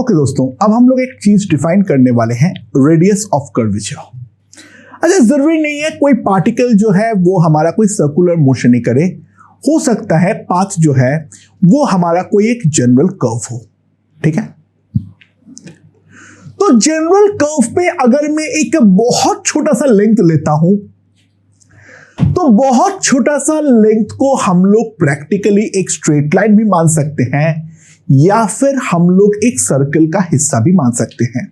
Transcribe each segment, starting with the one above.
Okay दोस्तों, अब हम लोग एक चीज डिफाइन करने वाले हैं, रेडियस ऑफ कर्वेचर। अच्छा, जरूरी नहीं है कोई पार्टिकल जो है वो हमारा कोई सर्कुलर मोशन ही करे, हो सकता है पाथ जो है वो हमारा कोई एक जनरल कर्व हो। ठीक है, तो जनरल कर्व पे अगर मैं एक बहुत छोटा सा लेंथ लेता हूं, तो बहुत छोटा सा लेंथ को हम लोग प्रैक्टिकली एक स्ट्रेट लाइन भी मान सकते हैं या फिर हम लोग एक सर्कल का हिस्सा भी मान सकते हैं।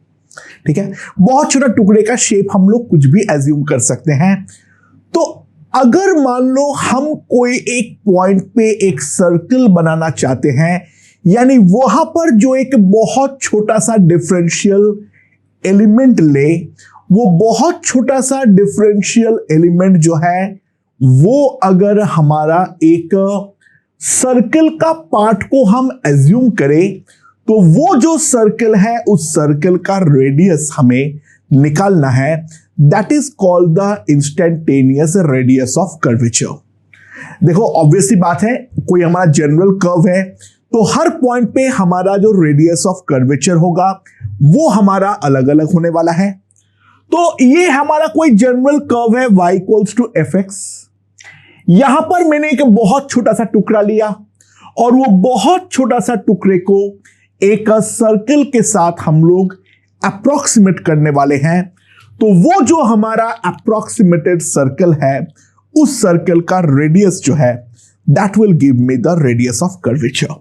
ठीक है, बहुत छोटा टुकड़े का शेप हम लोग कुछ भी एज्यूम कर सकते हैं। तो अगर मान लो हम कोई एक पॉइंट पे एक सर्कल बनाना चाहते हैं, यानी वहां पर जो एक बहुत छोटा सा डिफरेंशियल एलिमेंट ले, वो बहुत छोटा सा डिफरेंशियल एलिमेंट जो है वो अगर हमारा एक सर्कल का पार्ट को हम एज्यूम करें, तो वो जो सर्कल है उस सर्कल का रेडियस हमें निकालना है। That is called the instantaneous radius of curvature. देखो, ऑब्वियसली बात है, कोई हमारा जनरल कर्व है तो हर पॉइंट पे हमारा जो रेडियस ऑफ कर्वेचर होगा वो हमारा अलग अलग होने वाला है। तो ये हमारा कोई जनरल कर्व है y इक्वल्स टू fx। यहां पर मैंने एक बहुत छोटा सा टुकड़ा लिया और वो बहुत छोटा सा टुकड़े को एक सर्कल के साथ हम लोग अप्रोक्सीमेट करने वाले हैं। तो वो जो हमारा अप्रोक्सीमेटेड सर्कल है, उस सर्कल का रेडियस जो है that will give me the radius of curvature.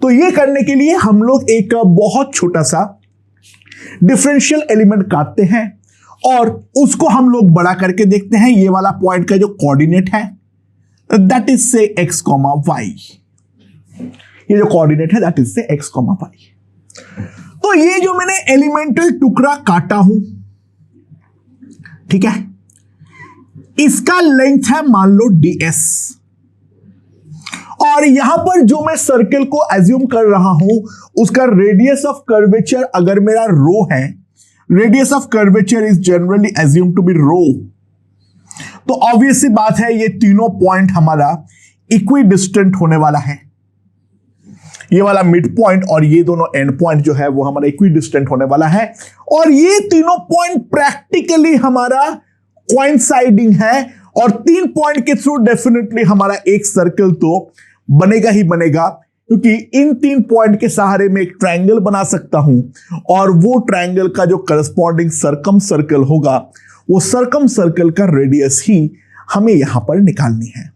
तो ये करने के लिए हम लोग एक बहुत छोटा सा डिफरेंशियल एलिमेंट काटते हैं और उसको हम लोग बड़ा करके देखते हैं। ये वाला पॉइंट का जो कोऑर्डिनेट है दैट इज से x, y। ये जो कोऑर्डिनेट है दैट इज से x, y। तो ये जो मैंने एलिमेंटल टुकड़ा काटा हूं, ठीक है, इसका लेंथ है मान लो ds, और यहां पर जो मैं सर्कल को एज्यूम कर रहा हूं उसका रेडियस ऑफ कर्वेचर अगर मेरा रो है, radius of curvature is generally assume to be rho, तो ऑब्वियसली बात है ये तीनों पॉइंट हमारा इक्वी डिस्टेंट होने वाला है। ये वाला मिड पॉइंट और ये दोनों एंड पॉइंट जो है वो हमारा इक्वी डिस्टेंट होने वाला है, और ये तीनों पॉइंट प्रैक्टिकली हमारा कोइंसाइडिंग है, और 3 पॉइंट के थ्रू डेफिनेटली हमारा एक सर्कल तो बनेगा ही बनेगा, क्योंकि इन 3 पॉइंट के सहारे में एक ट्रायंगल बना सकता हूं, और वो ट्रायंगल का जो करस्पॉन्डिंग सर्कम सर्कल होगा, वो सर्कम सर्कल का रेडियस ही हमें यहां पर निकालनी है।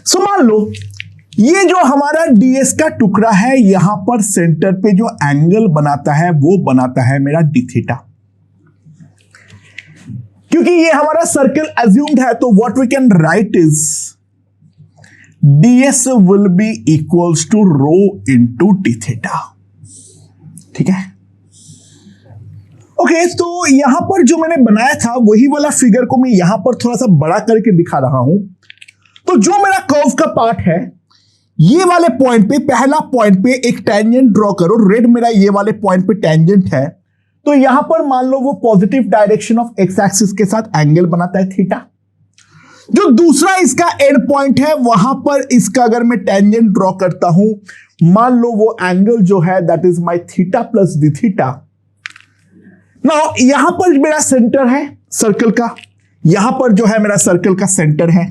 सो मान लो ये जो हमारा ds का टुकड़ा है, यहां पर सेंटर पे जो एंगल बनाता है वो बनाता है मेरा d थीटा। क्योंकि ये हमारा सर्कल एज्यूम्ड है, तो what we can write is ds will be equals to rho into d theta. ठीक है, ओके, तो यहां पर जो मैंने बनाया था वही वाला फिगर को मैं यहां पर थोड़ा सा बड़ा करके दिखा रहा हूं। तो जो मेरा कर्व का पार्ट है, ये वाले पॉइंट पे, पहला पॉइंट पे एक टेंजेंट ड्रॉ करो। रेड मेरा ये वाले पॉइंट पे टेंजेंट है, तो यहां पर मान लो वो positive direction of x axis के साथ एंगल बनाता है थीटा। जो दूसरा इसका एंड पॉइंट है, वहां पर इसका अगर मैं टेंजेंट ड्रॉ करता हूं, मान लो वो एंगल जो है that is my theta plus D theta. Now यहां पर मेरा सेंटर है सर्कल का, यहां पर जो है मेरा सर्कल का सेंटर है,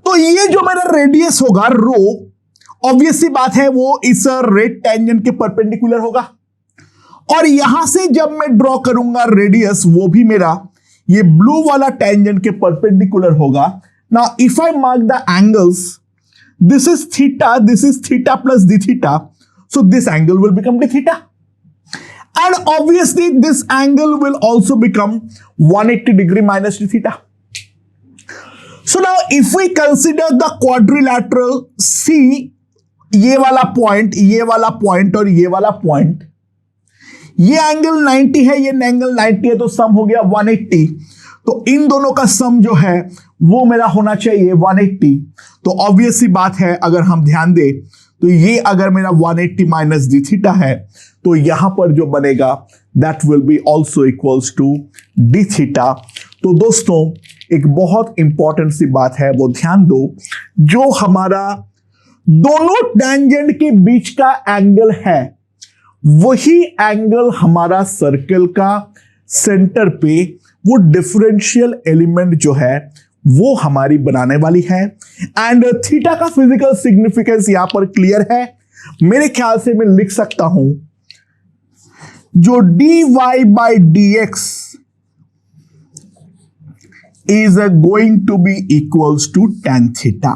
तो ये जो मेरा रेडियस होगा रो, ऑब्वियसली बात है वो इस रेड टेंजेंट के परपेंडिकुलर होगा, और यहां से जब मैं ड्रॉ करूंगा रेडियस, वो भी मेरा ये ब्लू वाला टेंजेंट के परपेंडिकुलर होगा। Now if I mark the angles, this is theta plus D theta, so this angle will become D theta, and obviously this angle will also become 180 degree minus d theta. So now if we consider the quadrilateral C, ये वाला point, ये वाला point और ये वाला point, ये angle 90 है, ये एंगल 90 है, तो सम हो गया 180। तो इन दोनों का सम जो है वो मेरा होना चाहिए 180। तो ऑब्वियसली बात है, अगर हम ध्यान दें तो ये अगर मेरा 180 माइनस डी थीटा है, तो यहां पर जो बनेगा that will be also equals to D theta. तो दोस्तों एक बहुत इंपॉर्टेंट सी बात है, वो ध्यान दो, जो हमारा दोनों टेंजेंट के बीच का एंगल है, वही एंगल हमारा सर्कल का सेंटर पे वो डिफरेंशियल एलिमेंट जो है वो हमारी बनाने वाली है। एंड थीटा का फिजिकल सिग्निफिकेंस यहां पर क्लियर है। मेरे ख्याल से मैं लिख सकता हूं जो dy by dx is going to be equals to tan theta.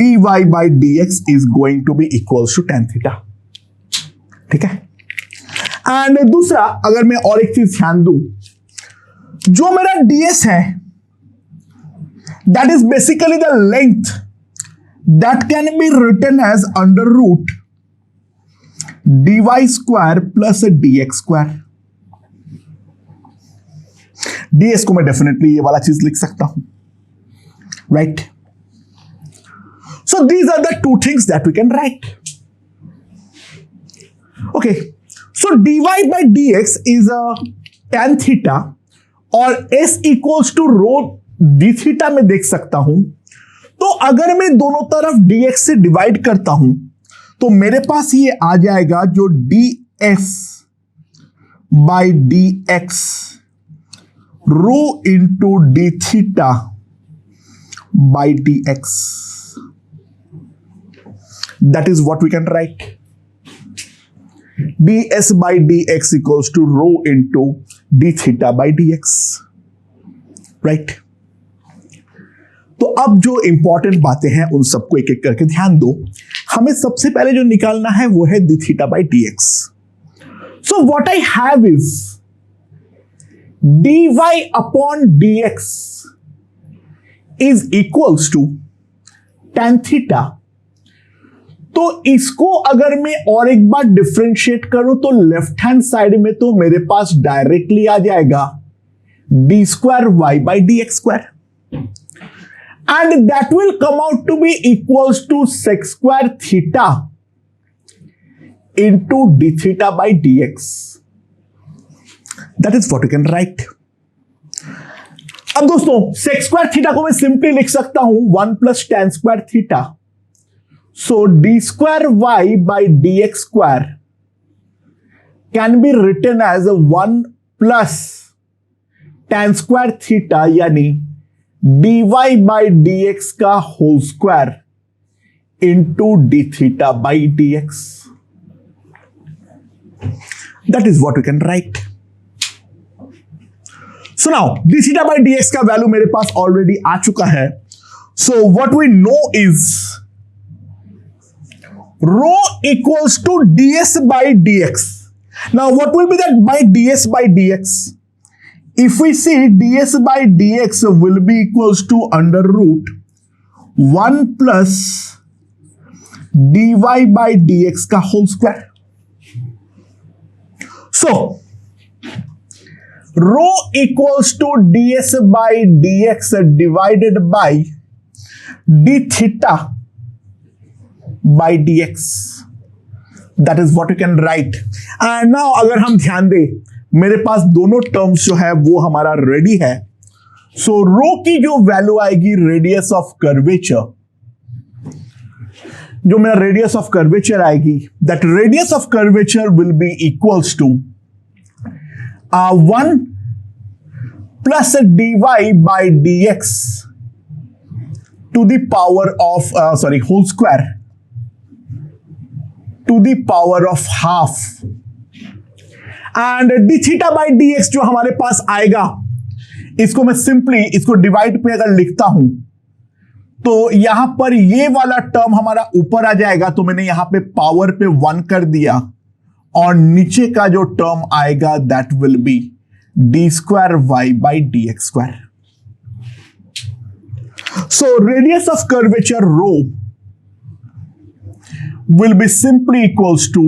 dy by dx is going to be equals to tan theta. ठीक है। एंड दूसरा, अगर मैं और एक चीज ध्यान दूं, जो मेरा ds है that is basically the length that can be written as under root dy square plus dx square. ds को मैं डेफिनेटली ये वाला चीज लिख सकता हूं, right? So these are the two things that we can write. Okay, so dy by dx is a tan theta और s equals to rho d theta में देख सकता हूं। तो अगर मैं दोनों तरफ dx से डिवाइड करता हूं तो मेरे पास ये आ जाएगा जो ds by dx rho into d theta by dx. That is what we can write. ds by dx equals to rho into d theta by dx. Right? तो अब जो इंपॉर्टेंट बातें हैं उन सबको एक एक करके ध्यान दो। हमें सबसे पहले जो निकालना है वो है d theta by dx. So what I have is dy upon dx is equals to tan theta. तो इसको अगर मैं और एक बार डिफरेंशिएट करूं तो लेफ्ट हैंड साइड में तो मेरे पास डायरेक्टली आ जाएगा d square y by dx square. And that will come out to be equals to sec square theta into d theta by dx. That is what you can write. अब दोस्तों sec square theta को मैं simply लिख सकता हूं 1 plus tan square theta. So d square y by dx square can be written as 1 plus tan square theta यानी dy by dx का whole square into d theta by dx. That is what we can write. So now d theta by dx का value मेरे पास already आ चुका है. So what we know is rho equals to ds by dx. Now what will be that by ds by dx? If we see ds by dx will be equals to under root 1 plus dy by dx का whole square. So rho equals to ds by dx divided by d theta by dx. That is what you can write. And now अगर हम ध्यान दें, मेरे पास दोनों terms जो है वो हमारा रेडी है. सो रो की जो वैल्यू आएगी रेडियस ऑफ कर्वेचर, जो मेरा रेडियस ऑफ कर्वेचर आएगी, that radius of curvature will be equals to 1 plus dy by dx to the power of whole square to the power of half. And d theta by dx जो हमारे पास आएगा, इसको मैं simply इसको divide पे अगर लिखता हूं तो यहां पर ये वाला टर्म हमारा ऊपर आ जाएगा, तो मैंने यहां पे पावर पे 1 कर दिया और नीचे का जो टर्म आएगा that will be d square y by dx square. So radius of curvature rho will be simply equals to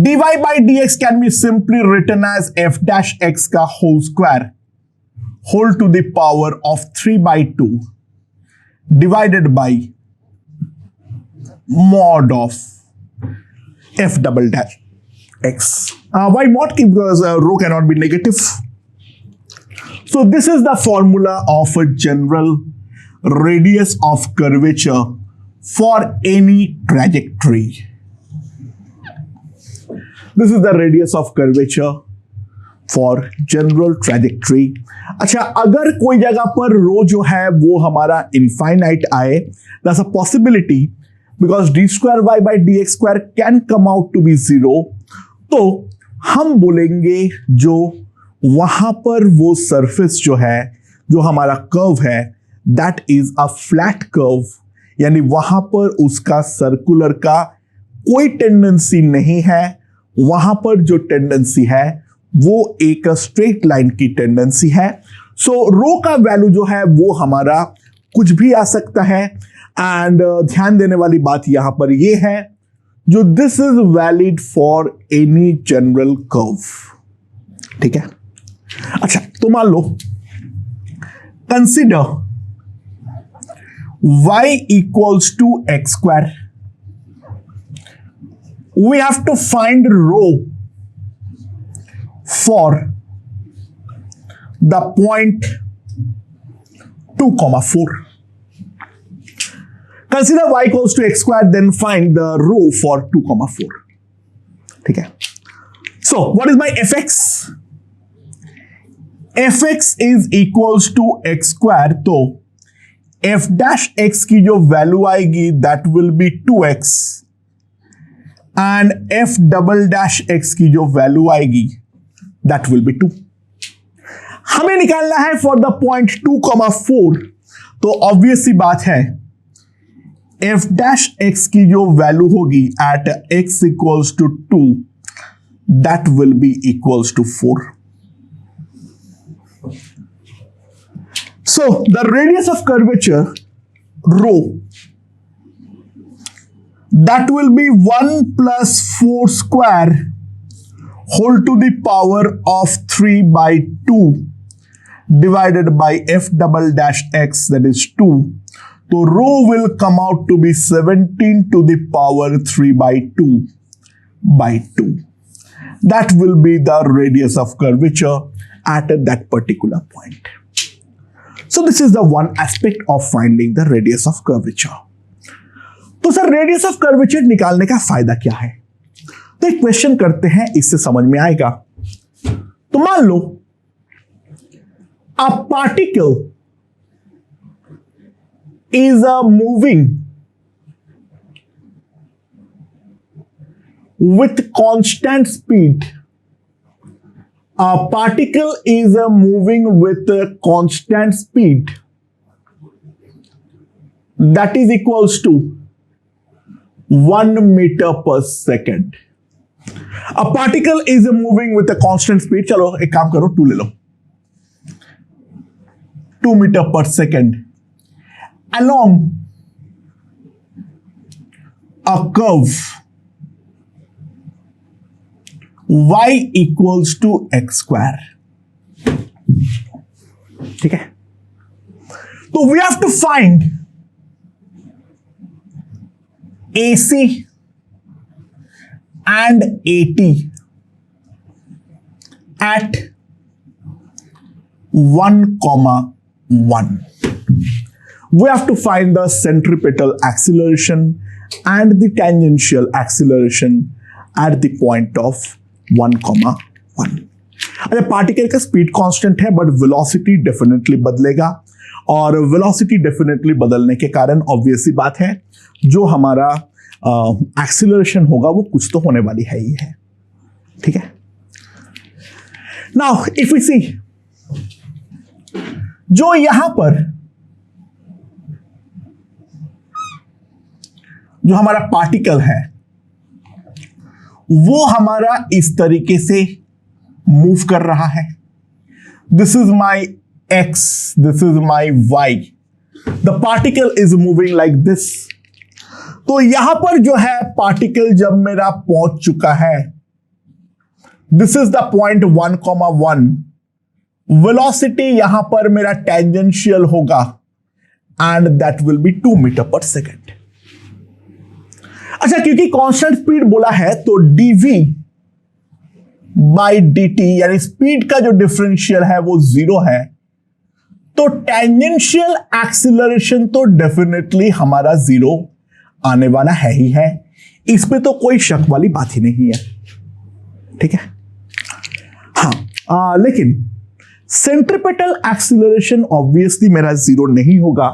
dy by dx can be simply written as f dash x का whole square whole to the power of 3 by 2 divided by mod of f double dash x. Why mod? Because rho cannot be negative. So this is the formula of a general radius of curvature for any trajectory. This is the radius of curvature for general trajectory. अच्छा, अगर कोई जगह पर रो जो है वो हमारा infinite आए, that's a possibility because d square y by dx square can come out to be 0. तो हम बोलेंगे जो वहां पर वो सरफेस जो है, जो हमारा कर्व है, that is a flat curve, यानी वहां पर उसका सर्कुलर का कोई टेंडेंसी नहीं है. वहां पर जो टेंडेंसी है वो एक स्ट्रेट लाइन की टेंडेंसी है. सो रो का वैल्यू जो है वो हमारा कुछ भी आ सकता है. एंड ध्यान देने वाली बात यहां पर ये है, जो this is valid for any general curve. ठीक है. अच्छा, तो मान लो consider y equals to x square. We have to find rho for the point 2,4. Consider y equals to x square, then find the rho for 2,4. ठीक है. So what is my fx? fx is equals to x square. तो f dash x की जो value आएगी that will be 2x and f double dash x की जो value आएगी that will be 2. हमें निकालना है for the point 2,4. तो ऑब्वियस सी बात है f dash x की जो वैल्यू होगी at x equals to 2 that will be equals to 4. So the radius of curvature rho that will be 1 plus 4 square whole to the power of 3 by 2 divided by f double dash x, that is 2. So rho will come out to be 17 to the power 3 by 2 by 2. That will be the radius of curvature at that particular point. So this is the one aspect of finding the radius of curvature. तो sir radius of curvature निकालने का फायदा क्या है? तो एक question करते हैं, इससे समझ में आएगा. तो मान लो a particle is moving with constant speed. A particle is moving with a constant speed that is equals to 1 meter per second. A particle is moving with a constant speed. चलो एक काम करो, 2 ले लो. 2 meter per second along a curve y equals to x square. ठीक है. तो we have to find AC and AT at 1,1. We have to find the centripetal acceleration and the tangential acceleration at the point of 1,1. अच्छा, particle का speed constant है but velocity definitely बदलेगा, और velocity definitely बदलने के कारण obvious सी बात है जो हमारा एक्सीलरेशन होगा वो कुछ तो होने वाली है ही है. ठीक है. नाउ इफ वी सी, जो यहां पर जो हमारा पार्टिकल है वो हमारा इस तरीके से मूव कर रहा है. This is my X, this is my Y. The particle is moving like this. तो यहां पर जो है पार्टिकल जब मेरा पहुंच चुका है, this is the point 1,1. Velocity यहां पर मेरा टेंजेंशियल होगा and that will be 2 meter per second. अच्छा, क्योंकि कांस्टेंट स्पीड बोला है तो dv बाई dt यानी स्पीड का जो डिफरेंशियल है वो 0 है, तो टेंजेंशियल एक्सीलरेशन तो डेफिनेटली हमारा 0 आने वाला है ही है, इस पे तो कोई शक वाली बात ही नहीं है। ठीक है, हाँ, लेकिन सेंट्रीपेटल एक्सीलरेशन ऑब्वियसली मेरा 0 नहीं होगा,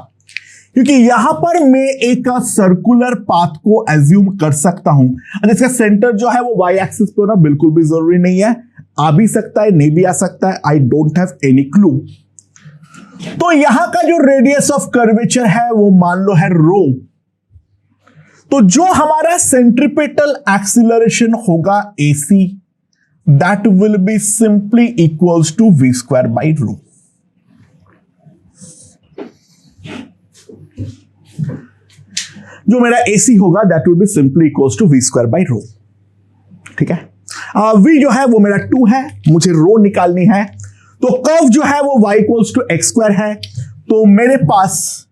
क्योंकि यहां पर मैं एक सर्कुलर पाथ को एज्यूम कर सकता हूं। इसका सेंटर जो है वो वाई एक्सिस पे होना बिल्कुल भी जरूरी नहीं है, आ भी सकता है, नहीं भी आ सकता है, I don't have any clue. तो यहां का जो रेडियस ऑफ कर्वेचर है वो मान लो है रो। तो जो हमारा सेंट्रीपेटल एक्सीलरेशन होगा AC, that will be simply equals to v square by rho. जो मेरा AC होगा that will be simply equals to v square by rho. ठीक है, v जो है वो मेरा 2 है, मुझे रो निकालनी है। तो कर्व जो है वो y equals to x square है, तो मेरे पास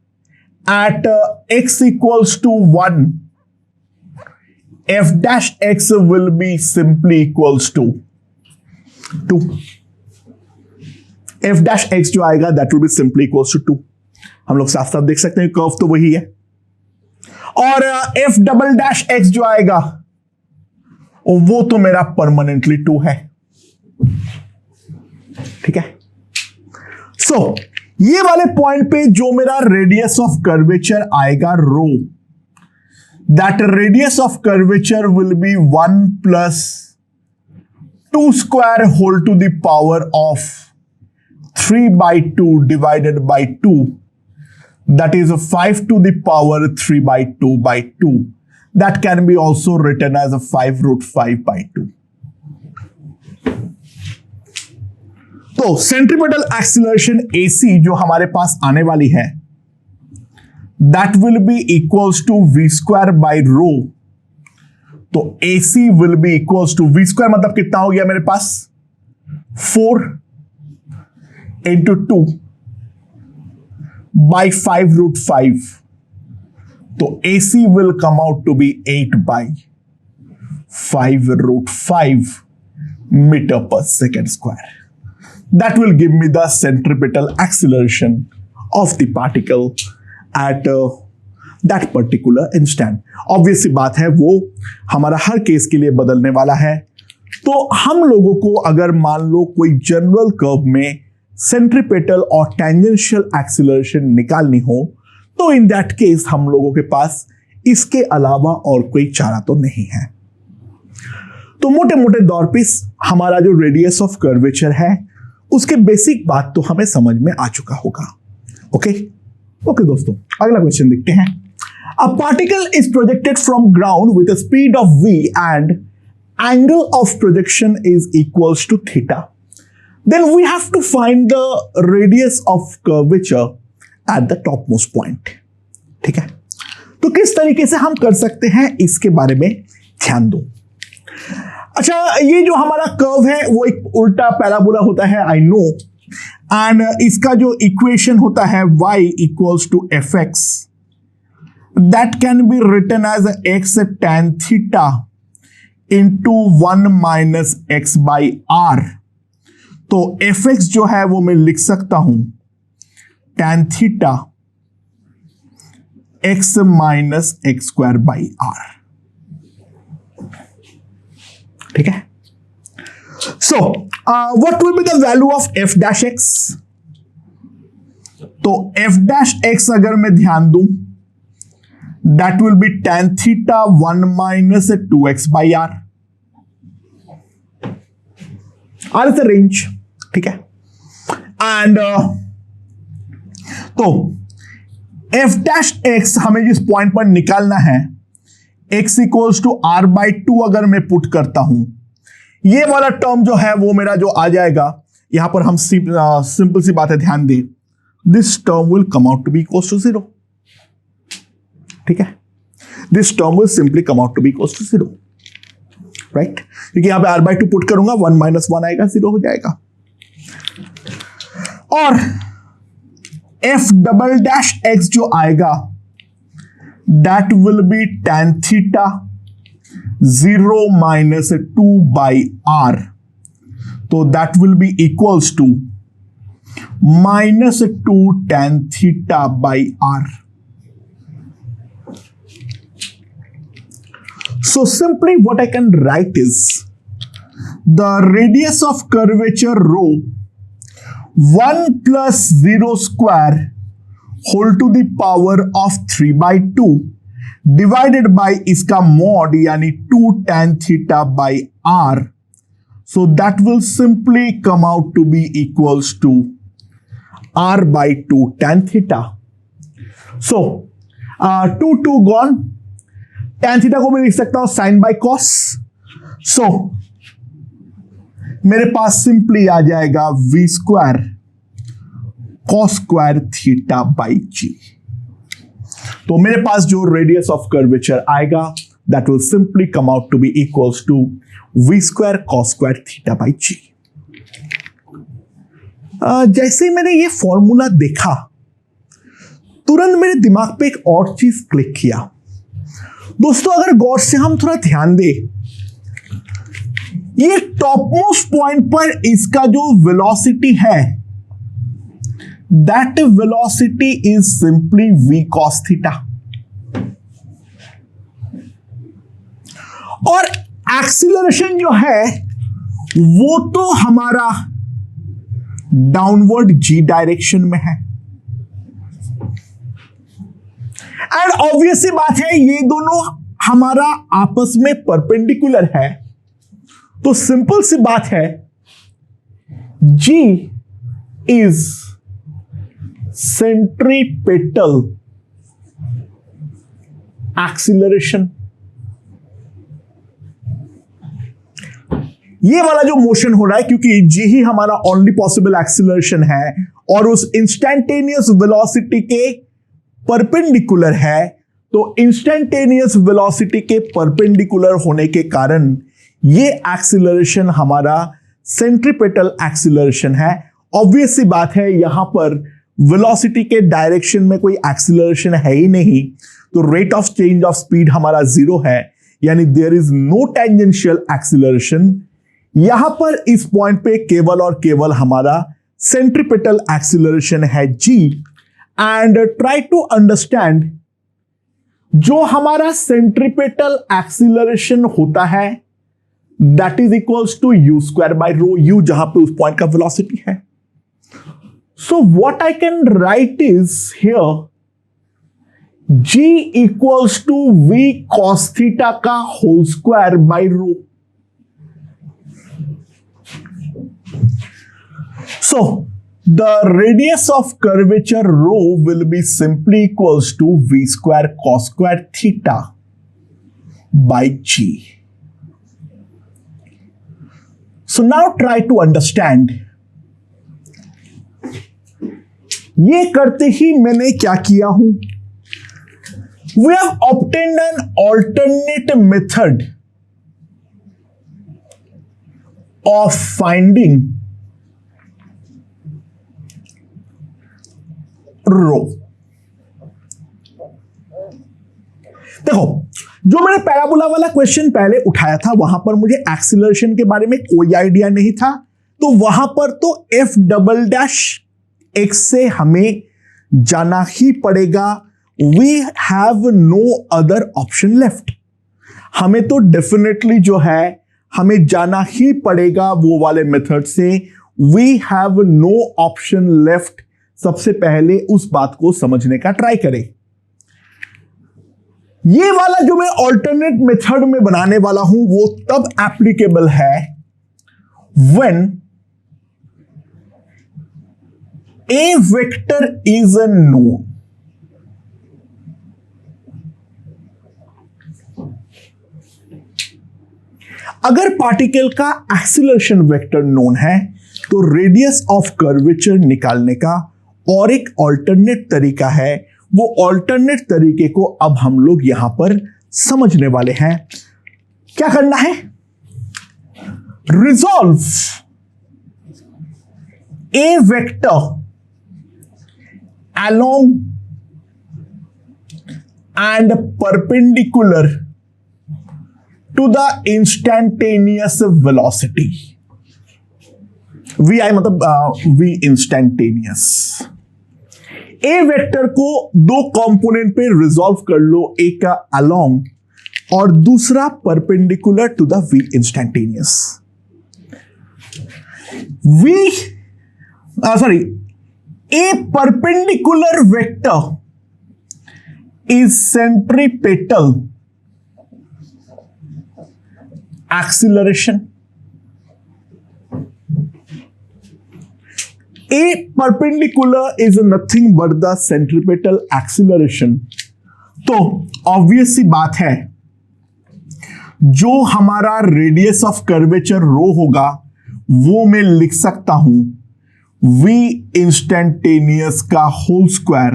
at x equals to 1 f dash x will be simply equals to 2। f dash x जो आएगा that will be simply equals to 2। हम लोग साफ साफ देख सकते हैं कर्व तो वही है। और f डबल डैश x जो आएगा वो तो मेरा परमानेंटली 2 है। ठीक है, सो ये वाले पॉइंट पे जो मेरा रेडियस ऑफ कर्वेचर आएगा rho, that radius of curvature will be 1 plus 2 square whole to the power of 3/2 divided by 2, that is 5 to the power 3/2/2. That can be also written as a 5√5/2. तो centripetal acceleration AC जो हमारे पास आने वाली है that will be equals to v square by rho। तो AC will be equals to v square मतलब कितना हो गया मेरे पास 4 into 2 by 5√5। तो AC will come out to be 8 by 5√5 meter per second square. That will give me the centripetal acceleration of the particle at that particular instant. Obvious बात है वो हमारा हर केस के लिए बदलने वाला है। तो हम लोगों को अगर मान लो कोई जनरल कर्व में सेंट्रीपेटल और टेंजेंशियल एक्सीलरेशन निकालनी हो तो इन दैट केस हम लोगों के पास इसके अलावा और कोई चारा तो नहीं है। तो मोटे मोटे तौर पे हमारा जो रेडियस ऑफ कर्वेचर है उसके बेसिक बात तो हमें समझ में आ चुका होगा। ओके दोस्तों, अगला क्वेश्चन देखते हैं। A particle is projected from ground with a speed of v and angle of projection is equals to theta. Then we have to find the radius of curvature at the topmost point। ठीक है, तो किस तरीके से हम कर सकते हैं इसके बारे में ध्यान दो। अच्छा, ये जो हमारा कर्व है वो एक उल्टा पैराबोला होता है, आई नो, एंड इसका जो इक्वेशन होता है y equals to fx, that can be written as x tan theta into 1 minus x by r। तो fx जो है वो मैं लिख सकता हूं tan theta x minus X square by R. ठीक है, so what will be the value of f dash x? तो f डैश x अगर मैं ध्यान दूं that will be tan theta 1 minus 2x by R. R is the range. ठीक है, and तो f डैश x हमें जिस पॉइंट पर निकालना है x equals to r by 2 अगर मैं पुट करता हूं, ये वाला टर्म जो है वो मेरा जो आ जाएगा, यहां पर हम सिंपल सी बात है, ध्यान दें, this term will come out to be equals to 0। ठीक है, this term will simply come out to be equals to 0, right, क्योंकि यहां पे r बाई 2 पुट करूंगा, 1 माइनस 1 आएगा, 0 हो जाएगा। और f डबल डैश x जो आएगा that will be tan theta 0 minus 2 by r। तो that will be equals to -2 tan theta by r। So simply what I can write is the radius of curvature rho 1 plus 0 square whole to the power of 3/2 divided by इसका mod यानी 2 tan theta by r. So that will simply come out to be equals to r by 2 tan theta. So 2 gone. tan theta को मैं लिख सकता हूं sign by cos. सो मेरे पास simply आ जाएगा v square cos square theta by g. तो मेरे पास जो रेडियस ऑफ कर्वेचर आएगा that will simply come out to be equals to v square cos square theta by g. जैसे ही मैंने ये फॉर्मूला देखा तुरंत मेरे दिमाग पे एक और चीज क्लिक किया. दोस्तों अगर गौर से हम थोड़ा ध्यान दें, ये टॉप मोस्ट पॉइंट पर इसका जो वेलोसिटी है that velocity is simply v cos theta. और एक्सीलरेशन जो है वो तो हमारा डाउनवर्ड g डायरेक्शन में है. एंड ऑब्वियस सी बात है ये दोनों हमारा आपस में परपेंडिकुलर है. तो सिंपल सी बात है g इज सेंट्रीपेटल एक्सीलरेशन. ये वाला जो मोशन हो रहा है क्योंकि g ही हमारा ओनली पॉसिबल एक्सीलरेशन है और उस इंस्टेंटेनियस वेलोसिटी के परपेंडिकुलर है, तो इंस्टेंटेनियस वेलोसिटी के परपेंडिकुलर होने के कारण ये एक्सीलरेशन हमारा सेंट्रीपेटल एक्सीलरेशन है. ऑब्वियस सी बात है यहां पर वेलोसिटी के डायरेक्शन में कोई एक्सीलरेशन है ही नहीं, तो rate of change of speed हमारा जीरो है, यानी there is no tangential acceleration. यहां पर इस पॉइंट पे केवल और केवल हमारा सेंट्रीपेटल एक्सीलरेशन है g. And try to understand जो हमारा सेंट्रीपेटल एक्सीलरेशन होता है that is equals to u square by rho u, जहां पे उस पॉइंट का वेलोसिटी है. So what I can write is here g equals to v cos theta का whole square by rho. So the radius of curvature rho will be simply equals to v square cos square theta by g. So now try to understand. ये करते ही मैंने क्या किया हूं? We have obtained an alternate method of finding रो. देखो जो मैंने parabola वाला क्वेश्चन पहले उठाया था वहां पर मुझे एक्सीलरेशन के बारे में कोई आइडिया नहीं था, तो वहां पर तो f डबल डैश x से हमें जाना ही पड़ेगा. We have no other option left. हमें तो डेफिनेटली जो है हमें जाना ही पड़ेगा वो वाले मेथड से. We have no option left. सबसे पहले उस बात को समझने का ट्राई करें. ये वाला जो मैं ऑल्टरनेट मेथड में बनाने वाला हूं वो तब एप्लीकेबल है when A vector is a known. अगर पार्टिकल का एक्सीलरेशन वेक्टर नोन है तो रेडियस ऑफ कर्वेचर निकालने का और एक ऑल्टरनेट तरीका है. वो ऑल्टरनेट तरीके को अब हम लोग यहां पर समझने वाले हैं. क्या करना है? Resolve a vector along and perpendicular to the instantaneous velocity. V i मतलब वी इंस्टेंटेनियस. ए वेक्टर को दो कंपोनेंट पे रिजॉल्व कर लो, एक का अलोंग और दूसरा perpendicular to the v instantaneous. a perpendicular vector is centripetal acceleration. A perpendicular is nothing but the centripetal acceleration. तो ऑब्वियस सी बात है, जो हमारा रेडियस ऑफ कर्वेचर रो होगा वो मैं लिख सकता हूं v इंस्टेंटेनियस का whole square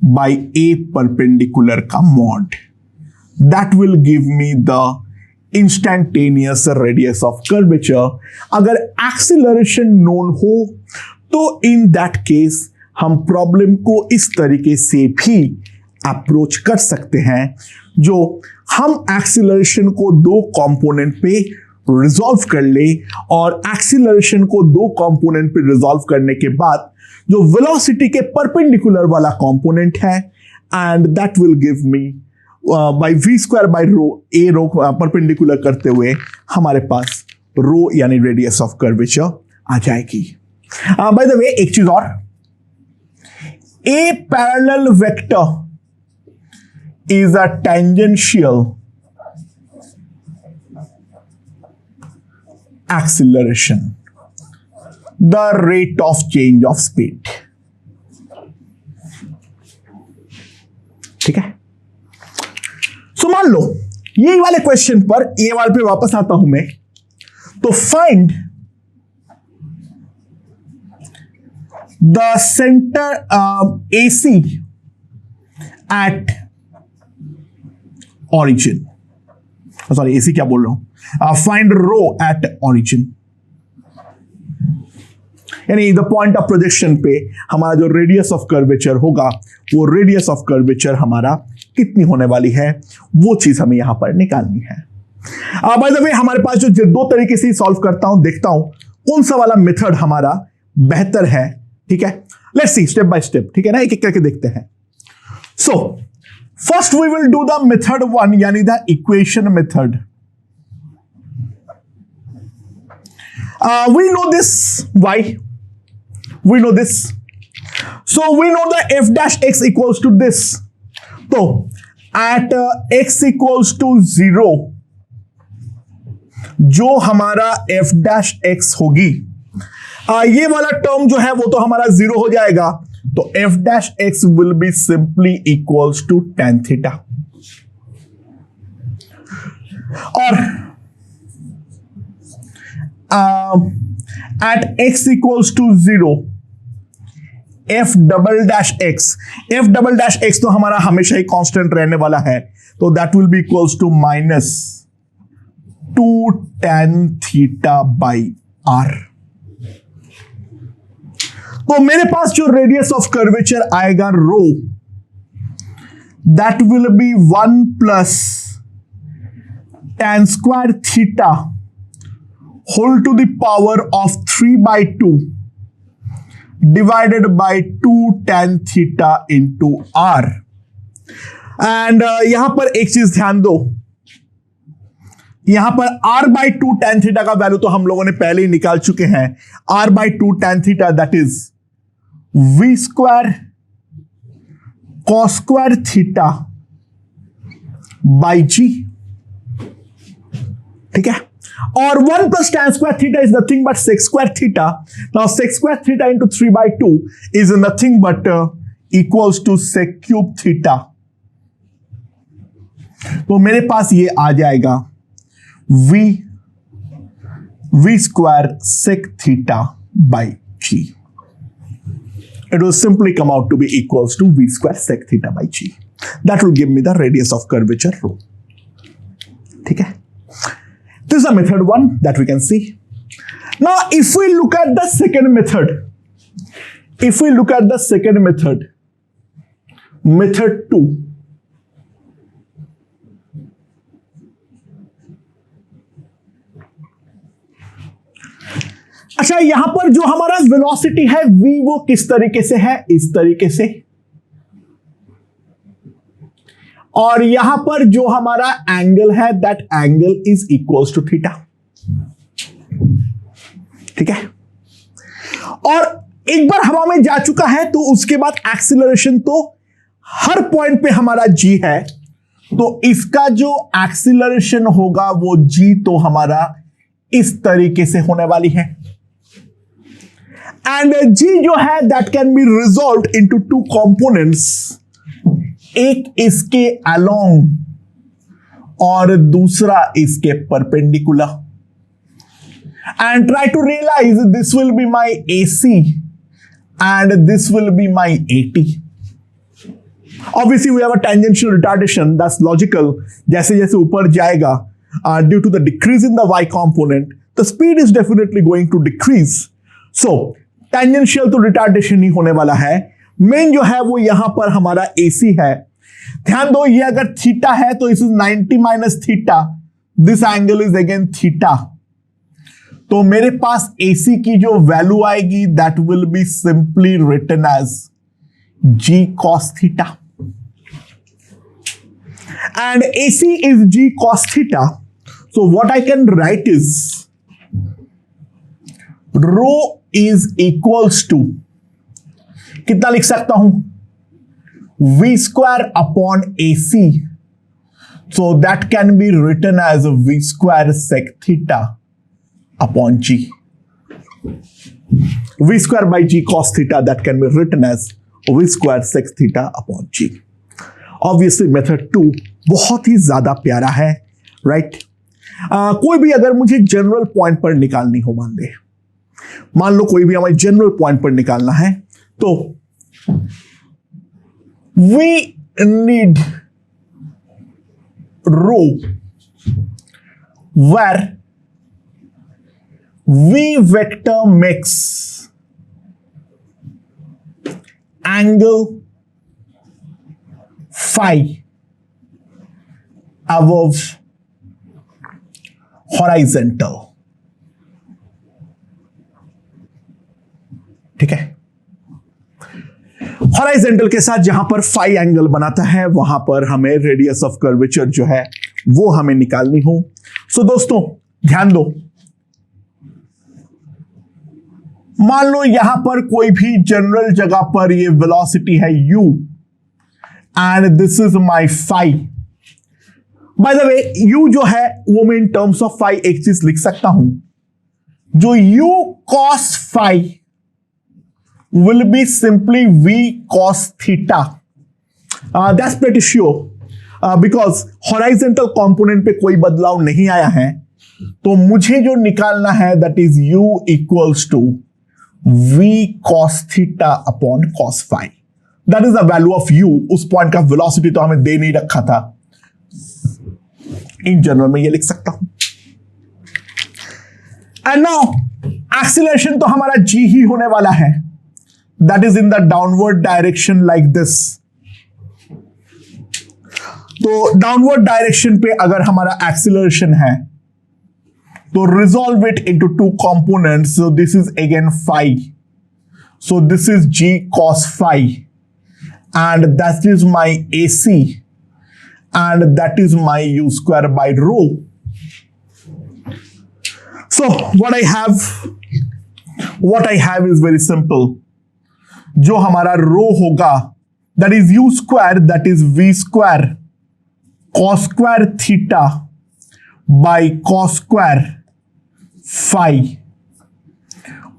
by a perpendicular का mod. That will give me the instantaneous radius of curvature. अगर एक्सीलरेशन नोन हो तो इन दैट केस हम प्रॉब्लम को इस तरीके से भी अप्रोच कर सकते हैं, जो हम एक्सीलरेशन को दो कंपोनेंट पे रिजॉल्व कर ले और एक्सीलरेशन को दो कंपोनेंट पे रिजॉल्व करने के बाद जो वेलोसिटी के परपेंडिकुलर वाला कंपोनेंट है, and that will give me by v square by rho, a rho perpendicular करते हुए हमारे पास रो यानी रेडियस ऑफ कर्वेचर आ जाएगी। बाय द वे एक चीज और, a parallel vector is a tangential acceleration, the rate of change of speed। ठीक है, सो मान लो ये वाले क्वेश्चन पर, ये वाले पे वापस आता हूं मैं, तो find the centre AC at origin, sorry AC क्या बोल रहा हूं, फाइंड रो एट origin, यानी द पॉइंट ऑफ प्रोजेक्शन पे हमारा जो रेडियस ऑफ कर्वेचर होगा वो रेडियस ऑफ कर्वेचर हमारा कितनी होने वाली है, वो चीज हमें यहां पर निकालनी है। बाय द वे हमारे पास जो दो तरीके से सॉल्व करता हूं, देखता हूं कौन सा वाला मेथड हमारा बेहतर है। ठीक है, let's see step by step, ठीक है ना, एक एक करके देखते हैं। सो first we will do the method 1 yani the equation method. We know this, why we know this, so we know the f dash x equals to this, so at x equals to 0 जो हमारा f dash x होगी, ये वाला term जो है वो तो हमारा 0 हो जाएगा, तो f dash x will be simply equals to tan theta, और at x equals to 0 f double dash x तो हमारा हमेशा ही कांस्टेंट रहने वाला है, तो that will be equals to minus 2 tan theta by r। तो मेरे पास जो रेडियस ऑफ कर्वेचर आएगा rho, that will be 1 plus tan square theta whole to the power of 3/2 divided by 2 tan theta into r। And यहां पर एक चीज ध्यान दो, यहां पर r/2 tan थीटा का वैल्यू तो हम लोगों ने पहले ही निकाल चुके हैं। r/2 tan theta that is v square cos square theta by g। ठीक है, और 1 plus tan square theta is nothing but sec square theta. Now sec square theta into 3/2 is nothing but equals to sec cube theta. तो मेरे पास ये आ जाएगा v square sec theta by g। It will simply come out to be equals to v square sec theta by g. That will give me the radius of curvature rho. ठीक है, this is a method 1 that we can see. Now if we look at the second method, method 2, अच्छा यहां पर जो हमारा velocity है v वो किस तरीके से है, इस तरीके से, और यहां पर जो हमारा एंगल है that angle is equals to theta. ठीक है, और एक बार हवा में जा चुका है तो उसके बाद एक्सीलरेशन तो हर पॉइंट पे हमारा g है, तो इसका जो एक्सीलरेशन होगा वो g तो हमारा इस तरीके से होने वाली है। एंड g जो है that can be resolve into two components, एक इसके अलोंग और दूसरा इसके perpendicular. And try to realize this will be my AC and this will be my AT. Obviously we have a tangential retardation, that's logical. जैसे जैसे ऊपर जाएगा due to the decrease in the y component, the speed is definitely going to decrease. So tangential तो retardation ही होने वाला है। Main जो है वो यहां पर हमारा AC है। ध्यान दो, ये अगर थीटा है तो इस 90 minus theta, this angle is again theta. तो मेरे पास AC की जो वैल्यू आएगी that will be simply written as G cos theta, and AC is G cos theta. So what I can write is rho is equals to, कितना लिख सकता हूं, V square upon AC, so that can be written as V square sec theta upon G. V square by G cos theta that can be written as V square sec theta upon G. Obviously method 2 बहुत ही ज्यादा प्यारा है, right? कोई भी अगर मुझे general point पर निकालनी हो, मान लो कोई भी हमें जनरल पॉइंट पर निकालना है, तो we need rho where V vector makes angle phi above horizontal. ठीक है, हॉराइजेंटल के साथ जहां पर फाई एंगल बनाता है वहां पर हमें रेडियस ऑफ कर्वेचर जो है वो हमें निकालनी हो। सो दोस्तों ध्यान दो, मान लो यहां पर कोई भी जनरल जगह पर ये वेलोसिटी है u and this is my phi. By the way u जो है वो मैं इन टर्म्स ऑफ फाई एक चीज लिख सकता हूं, जो u cos phi will be simply v cos theta. That's pretty sure because horizontal component पे कोई बदलाव नहीं आया है, तो मुझे जो निकालना है that is u equals to v cos theta upon cos phi. That is the value of u. उस पॉइंट का वेलोसिटी तो हमें दे नहीं रखा था, इन जनरल में ये लिख सकता हूं। एंड नाउ एक्सीलरेशन तो हमारा g ही होने वाला है, that is in the downward direction like this. तो डाउनवर्ड डायरेक्शन पे अगर हमारा एक्सीलरेशन है तो resolve it into two components. So this is again phi. So this is G cos phi, and that is my AC, and that is my U square by rho. So what I have is very simple. जो हमारा rho होगा that is U square, that is V square cos square theta by cos square phi,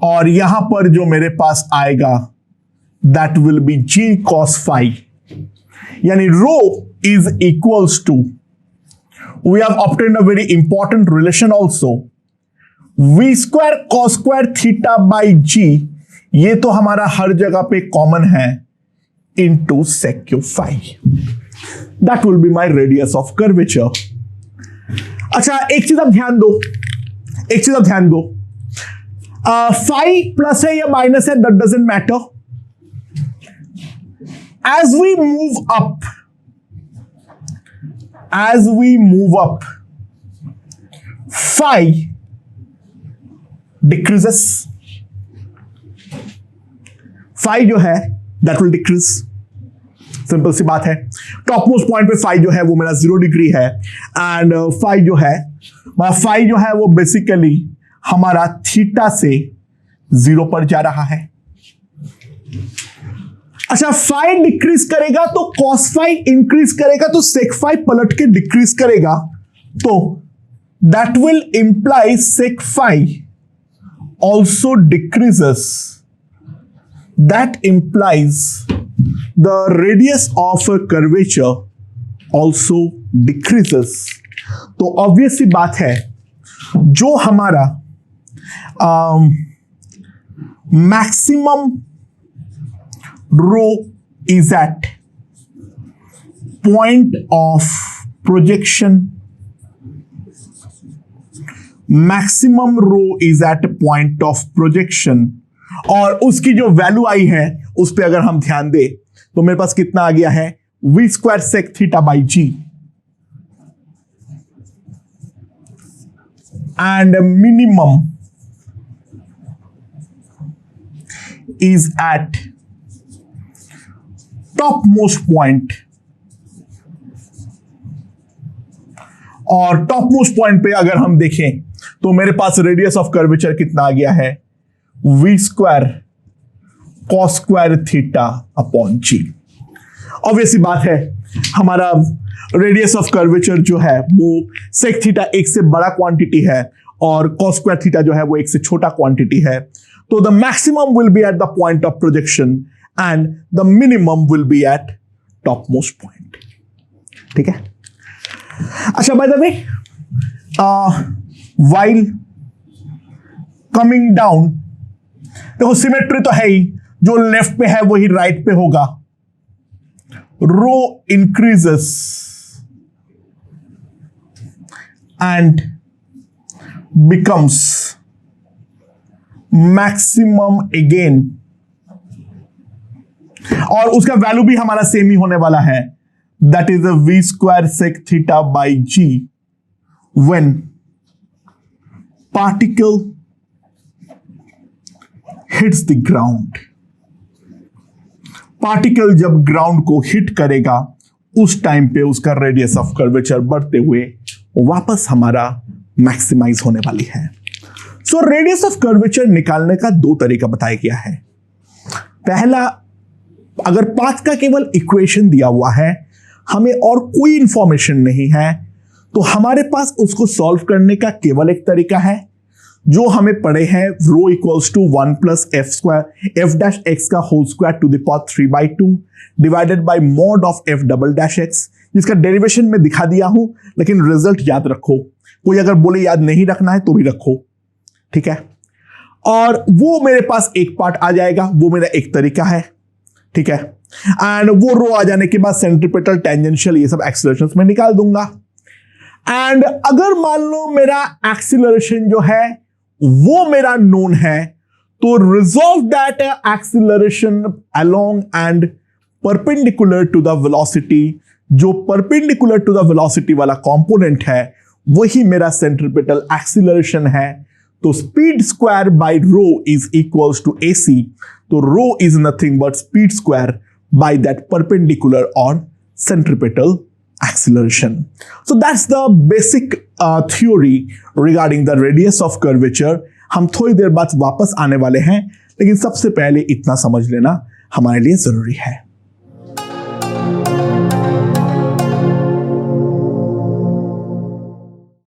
और यहां पर जो मेरे पास आएगा that will be G cos phi, यानी rho is equals to, we have obtained a very important relation also, V square cos square theta by G, ये तो हमारा हर जगह पे कॉमन है, into sec phi, that will be my radius of curvature. अच्छा एक चीज आप ध्यान दो, फाई प्लस है या माइनस है that doesn't matter. As we move up phi decreases, phi जो है दैट विल डिक्रीज, सिंपल सी बात है। टॉप मोस्ट पॉइंट पे फाई जो है वो मेरा 0 डिग्री है एंड फाई जो है वो बेसिकली हमारा थीटा से 0 पर जा रहा है। अच्छा, फाई डिक्रीज करेगा तो कॉस फाई इंक्रीज करेगा, तो सेक फाई पलट के डिक्रीज करेगा, तो that will imply sec phi also decreases, that implies the radius of curvature also decreases. तो ऑब्वियस सी बात है, जो हमारा maximum rho is at point of projection, maximum rho is at point of projection, और उसकी जो वैल्यू आई है उस पे अगर हम ध्यान दें तो मेरे पास कितना आ गया है, v square sec theta by g, and minimum is at top most point, और टॉप मोस्ट पॉइंट पे अगर हम देखें तो मेरे पास रेडियस ऑफ कर्वेचर कितना आ गया है, v square cos square theta upon g। Obviously बात है, हमारा रेडियस ऑफ कर्वेचर जो है वो सेक थीटा 1 से बड़ा क्वांटिटी है और कॉस स्क्वायर थीटा जो है वो 1 से छोटा क्वांटिटी है, तो the maximum will be at the point of projection and the minimum will be at topmost point। ठीक है। अच्छा, by the way, while coming down, देखो सिमेट्री तो है ही, जो लेफ्ट पे है वही राइट पे होगा, rho increases and becomes maximum again, और उसका वैल्यू भी हमारा सेम ही होने वाला है, that is v square sec theta by g when particle hits the ground. Particle जब ग्राउंड को हिट करेगा उस टाइम पे उसका रेडियस ऑफ कर्वेचर बढ़ते हुए वापस हमारा मैक्सिमाइज होने वाली है। सो रेडियस ऑफ कर्वेचर निकालने का 2 तरीका बताया गया है। पहला, अगर पाथ का केवल इक्वेशन दिया हुआ है, हमें और कोई इंफॉर्मेशन नहीं है, तो हमारे पास उसको सॉल्व करने का केवल एक तरीका है जो हमें पढ़े हैं, rho equals to 1 plus f square f dash x का whole square to the power 3/2 divided by mod of f double dash x, जिसका डेरिवेशन में दिखा दिया हूं, लेकिन रिजल्ट याद रखो। कोई अगर बोले याद नहीं रखना है तो भी रखो, ठीक है। और वो मेरे पास एक पार्ट आ जाएगा, वो मेरा एक तरीका है, ठीक है। एंड वो रो आ जाने के बाद सेंट्रीपिटल, टेंजेंशियल, ये सब एक्सीलरेशंस में निकाल दूंगा। एंड अगर मान लो मेरा एक्सीलरेशन जो है वो मेरा नोन है, तो resolve that acceleration along and perpendicular to the velocity. जो परपेंडिकुलर टू द वेलोसिटी वाला कंपोनेंट है वही मेरा सेंट्रीपिटल एक्सीलरेशन है। तो speed square by rho is equals to AC, तो rho is nothing but speed square by that perpendicular और centripetal acceleration. So that's the basic theory regarding the radius of curvature. हम थोड़ी देर बाद वापस आने वाले हैं, लेकिन सबसे पहले इतना समझ लेना हमारे लिए जरूरी है।